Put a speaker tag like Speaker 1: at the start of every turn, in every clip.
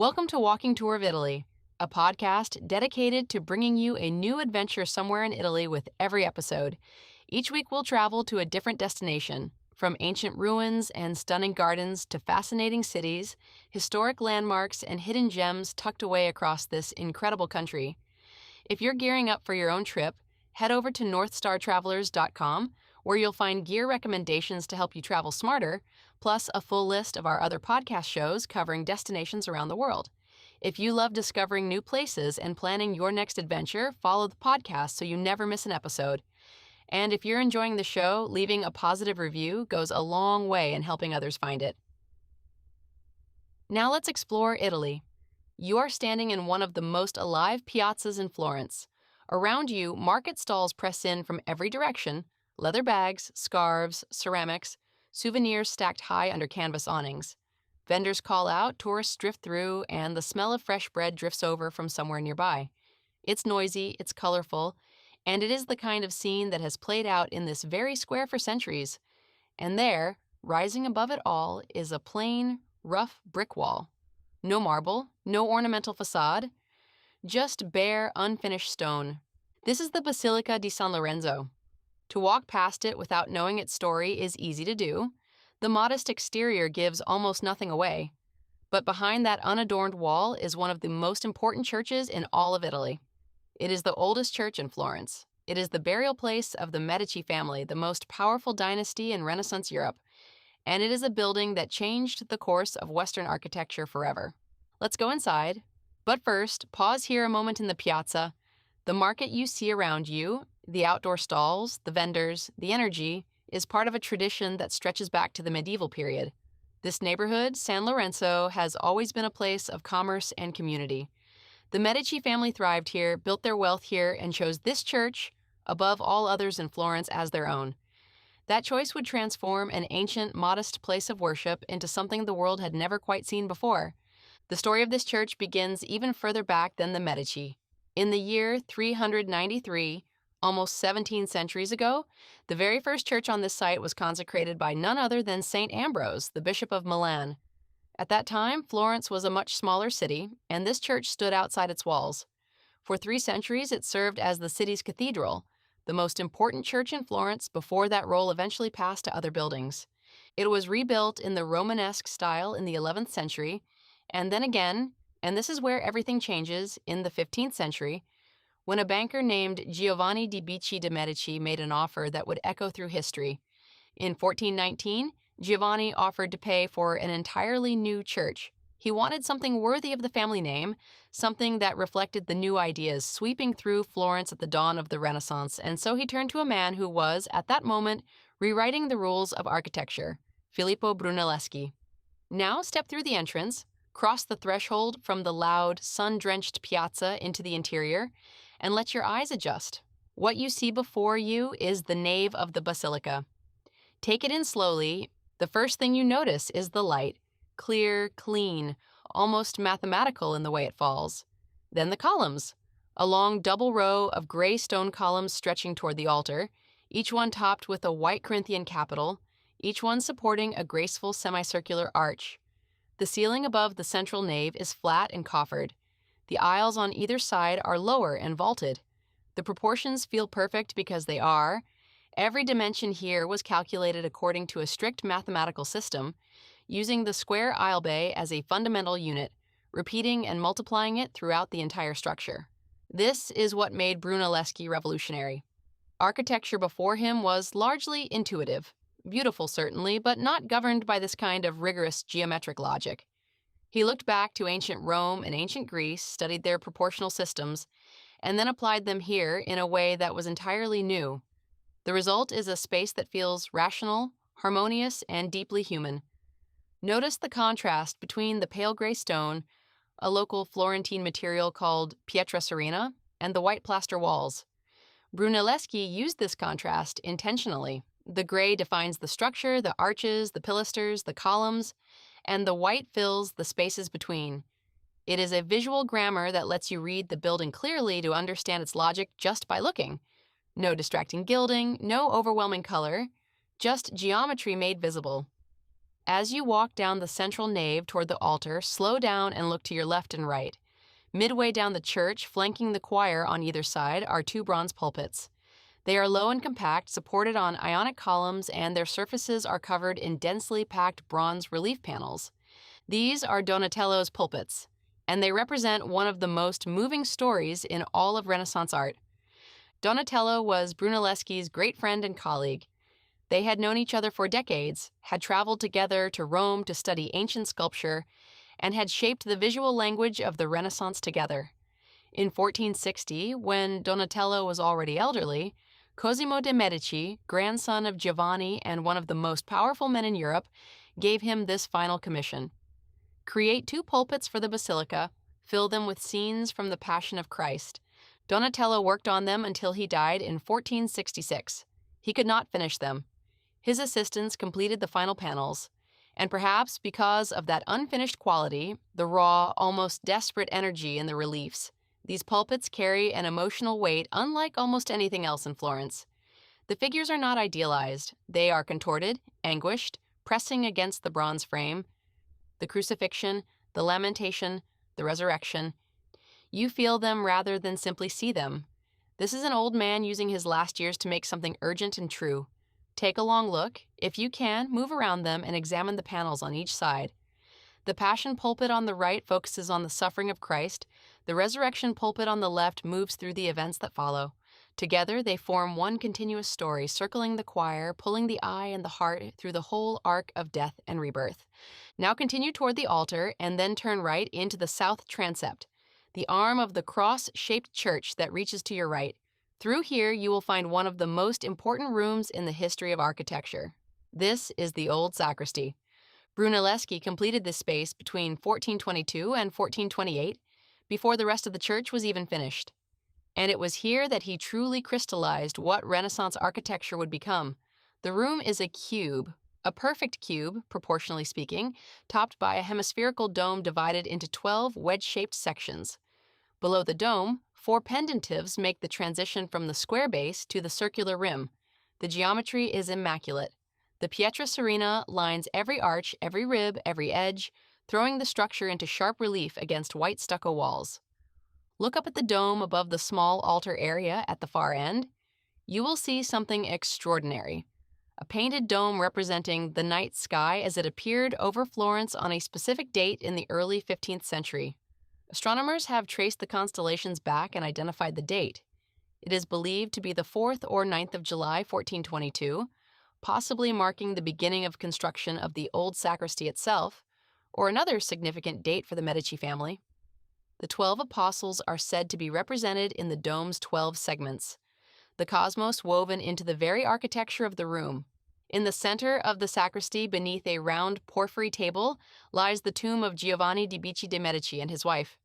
Speaker 1: Welcome to Walking Tour of Italy, a podcast dedicated to bringing you a new adventure somewhere in Italy with every episode. Each week we'll travel to a different destination, from ancient ruins and stunning gardens to fascinating cities, historic landmarks, and hidden gems tucked away across this incredible country. If you're gearing up for your own trip, head over to northstartravelers.com, where you'll find gear recommendations to help you travel smarter, plus a full list of our other podcast shows covering destinations around the world. If you love discovering new places and planning your next adventure, follow the podcast so you never miss an episode. And if you're enjoying the show, leaving a positive review goes a long way in helping others find it. Now let's explore Italy. You are standing in one of the most alive piazzas in Florence. Around you, market stalls press in from every direction: leather bags, scarves, ceramics, souvenirs stacked high under canvas awnings. Vendors call out, tourists drift through, and the smell of fresh bread drifts over from somewhere nearby. It's noisy, it's colorful, and it is the kind of scene that has played out in this very square for centuries. And there, rising above it all, is a plain, rough brick wall. No marble, no ornamental facade, just bare, unfinished stone. This is the Basilica di San Lorenzo. To walk past it without knowing its story is easy to do. The modest exterior gives almost nothing away. But behind that unadorned wall is one of the most important churches in all of Italy. It is the oldest church in Florence. It is the burial place of the Medici family, the most powerful dynasty in Renaissance Europe. And it is a building that changed the course of Western architecture forever. Let's go inside. But first, pause here a moment in the piazza. The market you see around you, the outdoor stalls, the vendors, the energy, is part of a tradition that stretches back to the medieval period. This neighborhood, San Lorenzo, has always been a place of commerce and community. The Medici family thrived here, built their wealth here, and chose this church, above all others in Florence, as their own. That choice would transform an ancient, modest place of worship into something the world had never quite seen before. The story of this church begins even further back than the Medici. In the year 393, almost 17 centuries ago, the very first church on this site was consecrated by none other than St. Ambrose, the Bishop of Milan. At that time, Florence was a much smaller city, and this church stood outside its walls. For 3 centuries, it served as the city's cathedral, the most important church in Florence before that role eventually passed to other buildings. It was rebuilt in the Romanesque style in the 11th century, and then again, and this is where everything changes, in the 15th century, when a banker named Giovanni di Bicci de' Medici made an offer that would echo through history. In 1419, Giovanni offered to pay for an entirely new church. He wanted something worthy of the family name, something that reflected the new ideas sweeping through Florence at the dawn of the Renaissance, and so he turned to a man who was, at that moment, rewriting the rules of architecture, Filippo Brunelleschi. Now step through the entrance, cross the threshold from the loud, sun-drenched piazza into the interior, and let your eyes adjust. What you see before you is the nave of the basilica. Take it in slowly. The first thing you notice is the light, clear, clean, almost mathematical in the way it falls. Then the columns, a long double row of gray stone columns stretching toward the altar, each one topped with a white Corinthian capital, each one supporting a graceful semicircular arch. The ceiling above the central nave is flat and coffered. The aisles on either side are lower and vaulted. The proportions feel perfect because they are. Every dimension here was calculated according to a strict mathematical system, using the square aisle bay as a fundamental unit, repeating and multiplying it throughout the entire structure. This is what made Brunelleschi revolutionary. Architecture before him was largely intuitive, beautiful certainly, but not governed by this kind of rigorous geometric logic. He looked back to ancient Rome and ancient Greece, studied their proportional systems, and then applied them here in a way that was entirely new. The result is a space that feels rational, harmonious, and deeply human. Notice the contrast between the pale gray stone, a local Florentine material called pietra serena, and the white plaster walls. Brunelleschi used this contrast intentionally. The gray defines the structure, the arches, the pilasters, the columns, and the white fills the spaces between. It is a visual grammar that lets you read the building clearly to understand its logic just by looking. No distracting gilding, no overwhelming color, just geometry made visible. As you walk down the central nave toward the altar, slow down and look to your left and right. Midway down the church, flanking the choir on either side, are two bronze pulpits. They are low and compact, supported on ionic columns, and their surfaces are covered in densely packed bronze relief panels. These are Donatello's pulpits, and they represent one of the most moving stories in all of Renaissance art. Donatello was Brunelleschi's great friend and colleague. They had known each other for decades, had traveled together to Rome to study ancient sculpture, and had shaped the visual language of the Renaissance together. In 1460, when Donatello was already elderly, Cosimo de' Medici, grandson of Giovanni and one of the most powerful men in Europe, gave him this final commission. Create two pulpits for the Basilica, fill them with scenes from the Passion of Christ. Donatello worked on them until he died in 1466. He could not finish them. His assistants completed the final panels, and perhaps because of that unfinished quality, the raw, almost desperate energy in the reliefs, these pulpits carry an emotional weight unlike almost anything else in Florence. The figures are not idealized. They are contorted, anguished, pressing against the bronze frame. The crucifixion, the lamentation, the resurrection. You feel them rather than simply see them. This is an old man using his last years to make something urgent and true. Take a long look. If you can, move around them and examine the panels on each side. The Passion pulpit on the right focuses on the suffering of Christ. The Resurrection pulpit on the left moves through the events that follow. Together, they form one continuous story, circling the choir, pulling the eye and the heart through the whole arc of death and rebirth. Now continue toward the altar and then turn right into the south transept, the arm of the cross-shaped church that reaches to your right. Through here, you will find one of the most important rooms in the history of architecture. This is the old sacristy. Brunelleschi completed this space between 1422 and 1428, before the rest of the church was even finished. And it was here that he truly crystallized what Renaissance architecture would become. The room is a cube, a perfect cube, proportionally speaking, topped by a hemispherical dome divided into 12 wedge-shaped sections. Below the dome, 4 pendentives make the transition from the square base to the circular rim. The geometry is immaculate. The pietra serena lines every arch, every rib, every edge, throwing the structure into sharp relief against white stucco walls. Look up at the dome above the small altar area at the far end. You will see something extraordinary. A painted dome representing the night sky as it appeared over Florence on a specific date in the early 15th century. Astronomers have traced the constellations back and identified the date. It is believed to be the 4th or 9th of July, 1422, possibly marking the beginning of construction of the old sacristy itself, or another significant date for the Medici family. The 12 apostles are said to be represented in the dome's 12 segments, the cosmos woven into the very architecture of the room. In the center of the sacristy, beneath a round porphyry table, lies the tomb of Giovanni di Bici de' Medici and his wife.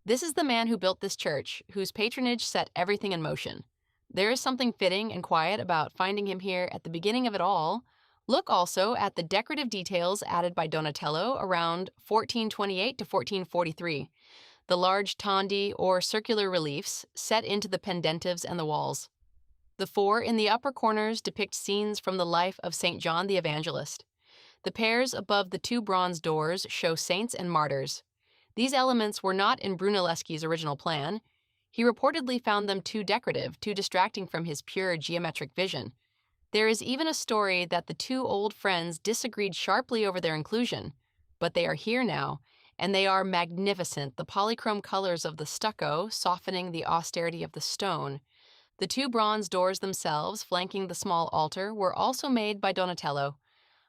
Speaker 1: This is the man who built this church, whose patronage set everything in motion. There is something fitting and quiet about finding him here at the beginning of it all. Look also at the decorative details added by Donatello around 1428 to 1443, the large tondi or circular reliefs set into the pendentives and the walls. The 4 in the upper corners depict scenes from the life of St. John the Evangelist. The pairs above the 2 bronze doors show saints and martyrs. These elements were not in Brunelleschi's original plan. He reportedly found them too decorative, too distracting from his pure geometric vision. There is even a story that the 2 old friends disagreed sharply over their inclusion, but they are here now, and they are magnificent, the polychrome colors of the stucco softening the austerity of the stone. The 2 bronze doors themselves, flanking the small altar, were also made by Donatello.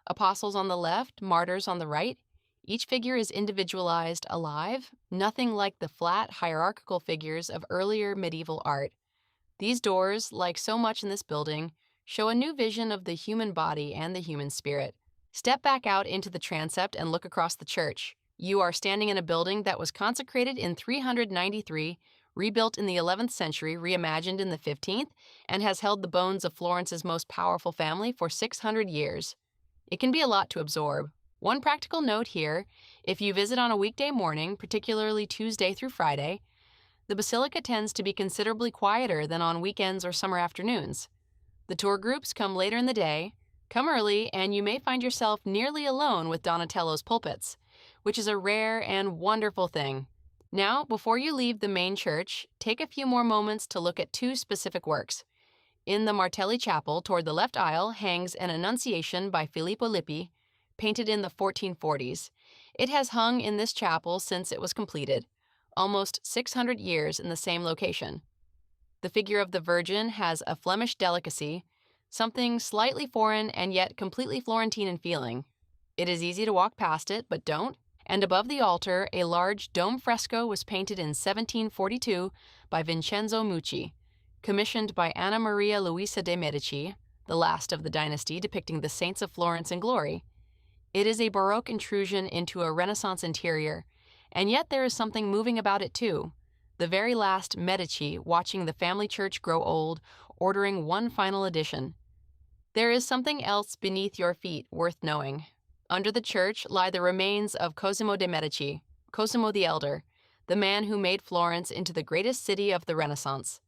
Speaker 1: Apostles on the left, martyrs on the right. Each figure is individualized, alive, nothing like the flat, hierarchical figures of earlier medieval art. These doors, like so much in this building, show a new vision of the human body and the human spirit. Step back out into the transept and look across the church. You are standing in a building that was consecrated in 393, rebuilt in the 11th century, reimagined in the 15th, and has held the bones of Florence's most powerful family for 600 years. It can be a lot to absorb. One practical note here, if you visit on a weekday morning, particularly Tuesday through Friday, the Basilica tends to be considerably quieter than on weekends or summer afternoons. The tour groups come later in the day, Come early, and you may find yourself nearly alone with Donatello's pulpits, which is a rare and wonderful thing. Now, before you leave the main church, take a few more moments to look at two specific works. In the Martelli Chapel, toward the left aisle, hangs an Annunciation by Filippo Lippi, painted in the 1440s. It has hung in this chapel since it was completed, almost 600 years in the same location. The figure of the Virgin has a Flemish delicacy, something slightly foreign and yet completely Florentine in feeling. It is easy to walk past it, but don't. And above the altar, a large dome fresco was painted in 1742 by Vincenzo Mucci, commissioned by Anna Maria Luisa de' Medici, the last of the dynasty, depicting the saints of Florence in glory. It is a Baroque intrusion into a Renaissance interior, and yet there is something moving about it too. The very last Medici watching the family church grow old, ordering one final edition. There is something else beneath your feet worth knowing. Under the church lie the remains of Cosimo de' Medici, Cosimo the Elder, the man who made Florence into the greatest city of the Renaissance.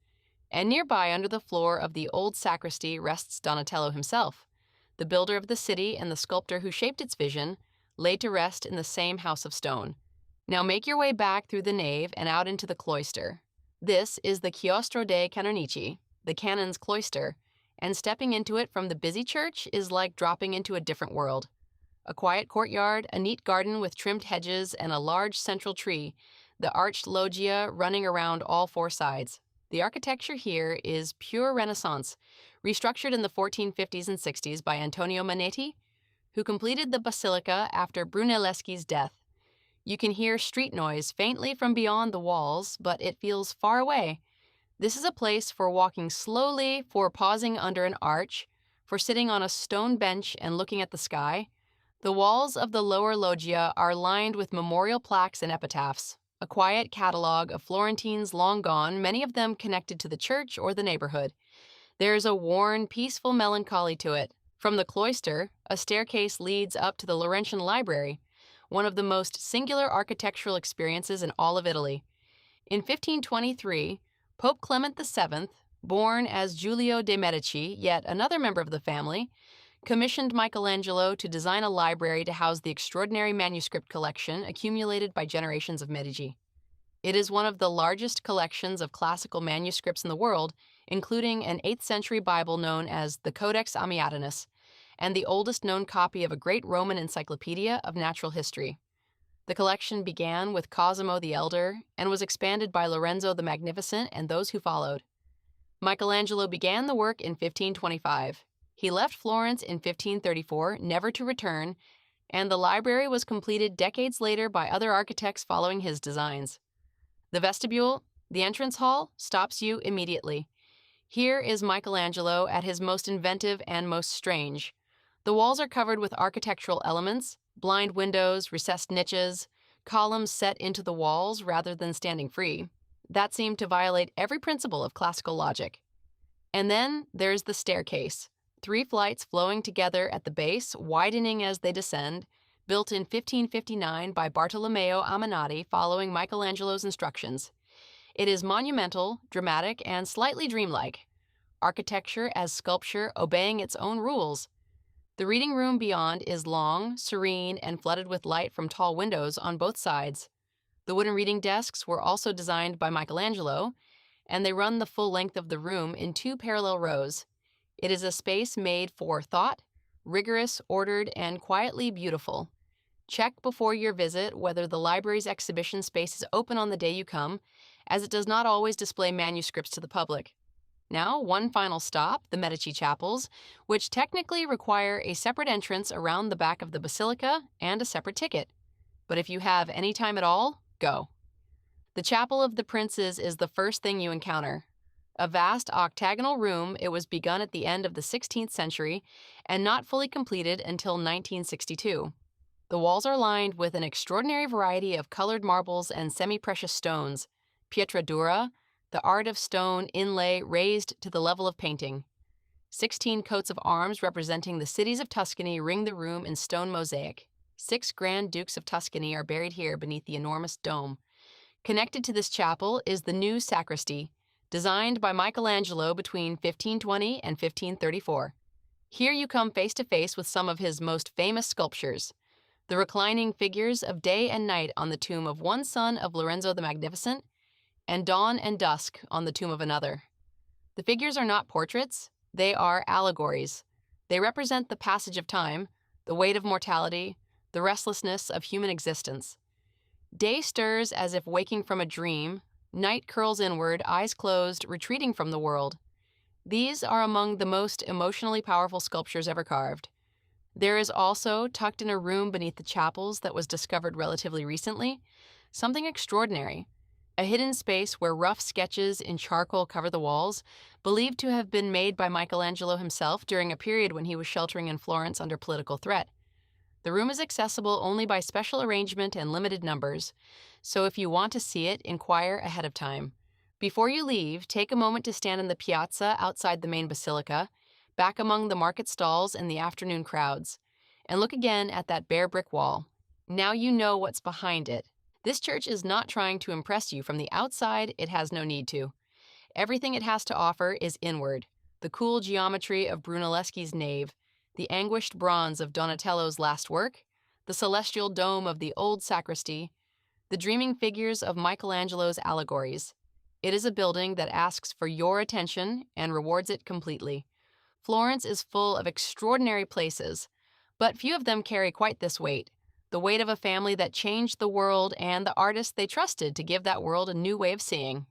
Speaker 1: And nearby, under the floor of the old sacristy, rests Donatello himself, the builder of the city and the sculptor who shaped its vision, laid to rest in the same house of stone. Now make your way back through the nave and out into the cloister. This is the Chiostro dei Canonici, the canon's cloister, and stepping into it from the busy church is like dropping into a different world. A quiet courtyard, a neat garden with trimmed hedges, and a large central tree, the arched loggia running around all four sides. The architecture here is pure Renaissance, restructured in the 1450s and 60s by Antonio Manetti, who completed the Basilica after Brunelleschi's death. You can hear street noise faintly from beyond the walls, but it feels far away. This is a place for walking slowly, for pausing under an arch, for sitting on a stone bench and looking at the sky. The walls of the lower loggia are lined with memorial plaques and epitaphs, a quiet catalog of Florentines long gone, many of them connected to the church or the neighborhood. There is a worn, peaceful melancholy to it. From the cloister, a staircase leads up to the Laurentian Library, one of the most singular architectural experiences in all of Italy. In 1523, Pope Clement VII, born as Giulio de' Medici, yet another member of the family, commissioned Michelangelo to design a library to house the extraordinary manuscript collection accumulated by generations of Medici. It is one of the largest collections of classical manuscripts in the world, including an 8th century Bible known as the Codex Amiatinus, and the oldest known copy of a great Roman encyclopedia of natural history. The collection began with Cosimo the Elder and was expanded by Lorenzo the Magnificent and those who followed. Michelangelo began the work in 1525. He left Florence in 1534, never to return, and the library was completed decades later by other architects following his designs. The vestibule, the entrance hall, stops you immediately. Here is Michelangelo at his most inventive and most strange. The walls are covered with architectural elements, blind windows, recessed niches, columns set into the walls rather than standing free. That seemed to violate every principle of classical logic. And then there's the staircase, 3 flights flowing together at the base, widening as they descend, built in 1559 by Bartolomeo Ammanati following Michelangelo's instructions. It is monumental, dramatic, and slightly dreamlike. Architecture as sculpture obeying its own rules. The reading room beyond is long, serene, and flooded with light from tall windows on both sides. The wooden reading desks were also designed by Michelangelo, and they run the full length of the room in 2 parallel rows. It is a space made for thought, rigorous, ordered, and quietly beautiful. Check before your visit whether the library's exhibition space is open on the day you come, as it does not always display manuscripts to the public. Now, one final stop, the Medici chapels, which technically require a separate entrance around the back of the basilica and a separate ticket. But if you have any time at all, go. The Chapel of the Princes is the first thing you encounter. A vast octagonal room, it was begun at the end of the 16th century and not fully completed until 1962. The walls are lined with an extraordinary variety of colored marbles and semi-precious stones, pietra dura, the art of stone inlay raised to the level of painting. 16 coats of arms representing the cities of Tuscany ring the room in stone mosaic. 6 Grand Dukes of Tuscany are buried here beneath the enormous dome. Connected to this chapel is the new sacristy, designed by Michelangelo between 1520 and 1534. Here you come face to face with some of his most famous sculptures, the reclining figures of day and night on the tomb of one son of Lorenzo the Magnificent, and dawn and dusk on the tomb of another. The figures are not portraits, they are allegories. They represent the passage of time, the weight of mortality, the restlessness of human existence. Day stirs as if waking from a dream, night curls inward, eyes closed, retreating from the world. These are among the most emotionally powerful sculptures ever carved. There is also, tucked in a room beneath the chapels that was discovered relatively recently, something extraordinary. A hidden space where rough sketches in charcoal cover the walls, believed to have been made by Michelangelo himself during a period when he was sheltering in Florence under political threat. The room is accessible only by special arrangement and limited numbers, so if you want to see it, inquire ahead of time. Before you leave, take a moment to stand in the piazza outside the main basilica, back among the market stalls and the afternoon crowds, and look again at that bare brick wall. Now you know what's behind it. This church is not trying to impress you from the outside, it has no need to. Everything it has to offer is inward. The cool geometry of Brunelleschi's nave, the anguished bronze of Donatello's last work, the celestial dome of the old sacristy, the dreaming figures of Michelangelo's allegories. It is a building that asks for your attention and rewards it completely. Florence is full of extraordinary places, but few of them carry quite this weight. The weight of a family that changed the world and the artists they trusted to give that world a new way of seeing.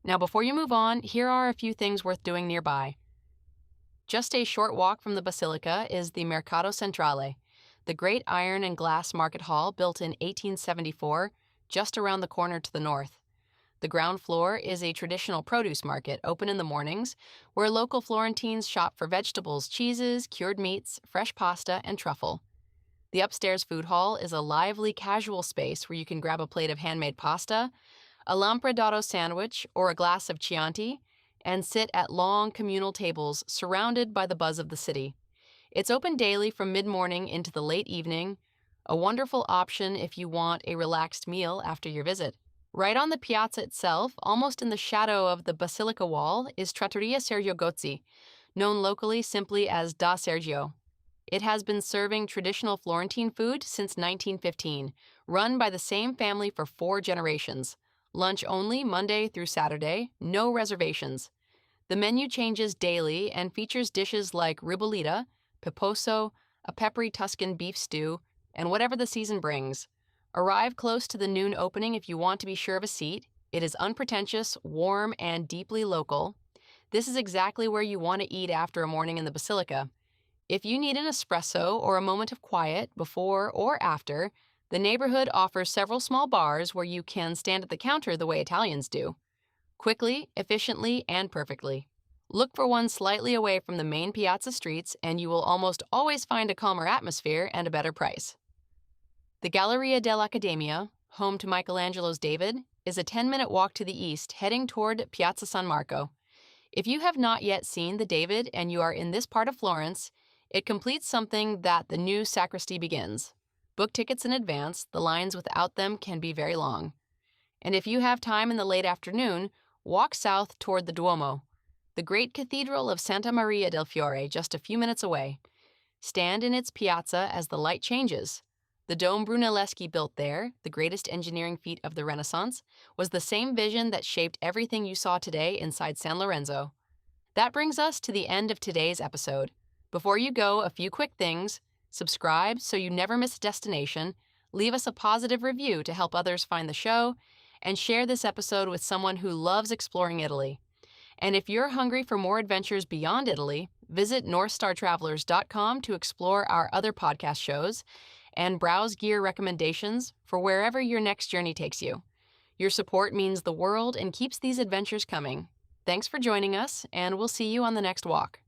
Speaker 1: Now, before you move on, here are a few things worth doing nearby. Just a short walk from the Basilica is the Mercato Centrale, the great iron and glass market hall built in 1874, just around the corner to the north. The ground floor is a traditional produce market open in the mornings, where local Florentines shop for vegetables, cheeses, cured meats, fresh pasta, and truffle. The upstairs food hall is a lively, casual space where you can grab a plate of handmade pasta, a lampredotto sandwich, or a glass of Chianti, and sit at long communal tables surrounded by the buzz of the city. It's open daily from mid-morning into the late evening, a wonderful option if you want a relaxed meal after your visit. Right on the piazza itself, almost in the shadow of the Basilica wall, is Trattoria Sergio Gozzi, known locally simply as Da Sergio. It has been serving traditional Florentine food since 1915, run by the same family for 4 generations. Lunch only Monday through Saturday, no reservations. The menu changes daily and features dishes like ribollita, peposo, a peppery Tuscan beef stew, and whatever the season brings. Arrive close to the noon opening if you want to be sure of a seat. It is unpretentious, warm, and deeply local. This is exactly where you want to eat after a morning in the Basilica. If you need an espresso or a moment of quiet before or after, the neighborhood offers several small bars where you can stand at the counter the way Italians do. Quickly, efficiently, and perfectly. Look for one slightly away from the main piazza streets and you will almost always find a calmer atmosphere and a better price. The Galleria dell'Accademia, home to Michelangelo's David, is a 10-minute walk to the east heading toward Piazza San Marco. If you have not yet seen the David and you are in this part of Florence, it completes something that the new sacristy begins. Book tickets in advance, the lines without them can be very long. And if you have time in the late afternoon, walk south toward the Duomo, the great cathedral of Santa Maria del Fiore, just a few minutes away. Stand in its piazza as the light changes. The dome Brunelleschi built there, the greatest engineering feat of the Renaissance, was the same vision that shaped everything you saw today inside San Lorenzo. That brings us to the end of today's episode. Before you go, a few quick things. Subscribe so you never miss a destination, leave us a positive review to help others find the show, and share this episode with someone who loves exploring Italy. And if you're hungry for more adventures beyond Italy, visit NorthStarTravelers.com to explore our other podcast shows and browse gear recommendations for wherever your next journey takes you. Your support means the world and keeps these adventures coming. Thanks for joining us, and we'll see you on the next walk.